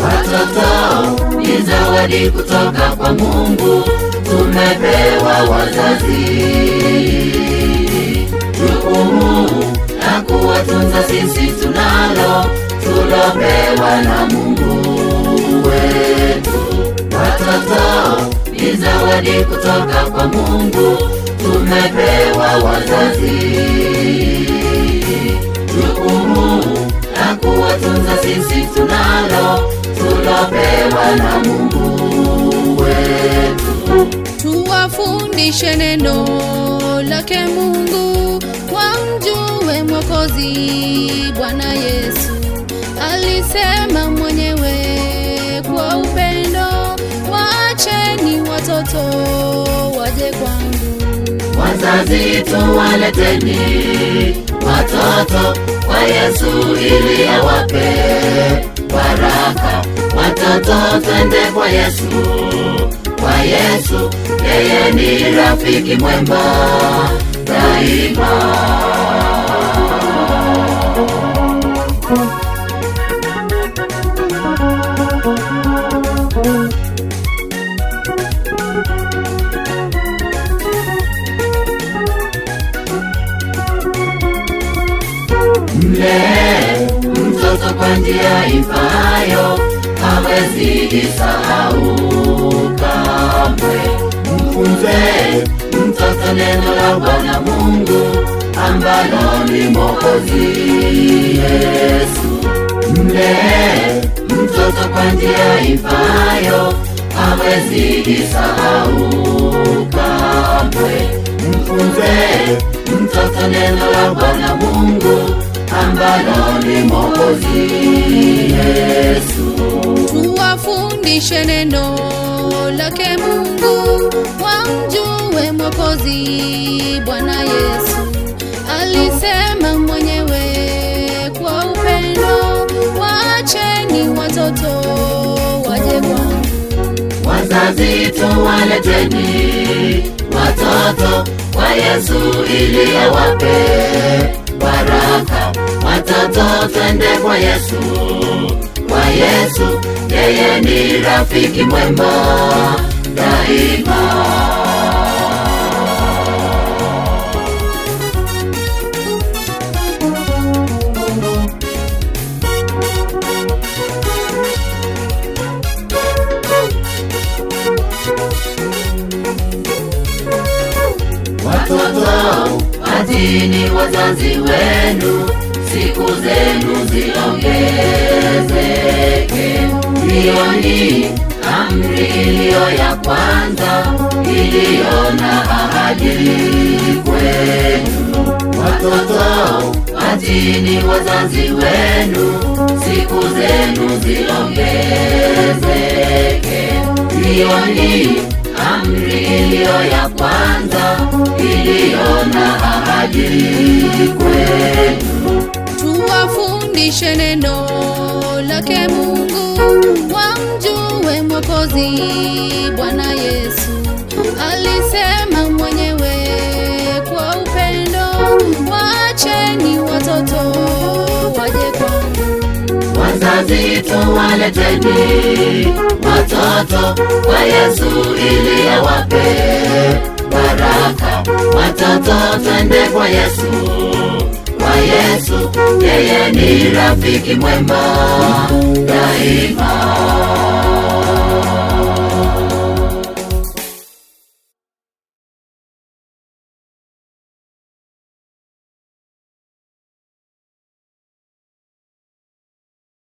Watoto ni zawadi kutoka kwa Mungu, tumepewa wazazi jukumu la kuwatunza. Sisi tunalo tulopewa na Mungu wetu. Watoto ni zawadi kutoka kwa Mungu, tumepewa wazazi jukumu la kuwatunza. Sisi tunalo tulopewa na Mungu wetu. Tuwafundishe neno lake Mungu, wamjue Mwokozi Bwana Yesu. Alisema mwenyewe kwa upendo, waacheni watoto waje kwangu. Wazazi tuwaleteni watoto kwa Yesu ili awape baraka. Watoto twende kwa Yesu, kwa Yesu, yeye ni rafiki mwema daima. Mlee mtoto kwa njia ifaayo, hawezi isahau kamwe. Mfunze mtoto neno la Bwana Mungu, ambalo ni Mwokozi Yesu. Mlee mtoto kwa njia ifaayo, hawezi isahau kamwe. Mfunze mtoto neno la Bwana Mungu, ambalo ni Mwokozi Yesu. Tuwafundishe neno lake Mungu, wamjue Mwokozi Bwana Yesu. Alisema mwenyewe kwa upendo, waacheni watoto waje kwangu. Wazazi tuwaleteni watoto kwa Yesu ili awape baraka. Watoto twende kwa Yesu, kwa Yesu, yeye ni rafiki mwema daima. Watoto watini wazazi wenu, siku zenu ziongezeke. Hiyo ni amri iliyo ya kwanza, iliyo na ahadi kwenu. Watoto watini wazazi wenu, siku zenu ziongezeke. Hiyo ni amri iliyo ya kwanza, iliyo na ahadi kwenu. Tuwafundishe neno lake Mungu, wamjue Mwokozi Bwana Yesu. Alisema mwenyewe kwa upendo, waacheni watoto waje kwangu. Wazazi tuwaleteni watoto kwa Yesu ili awape baraka. Watoto twende kwa Yesu, kwa Yesu, yeye ni rafiki mwema daima.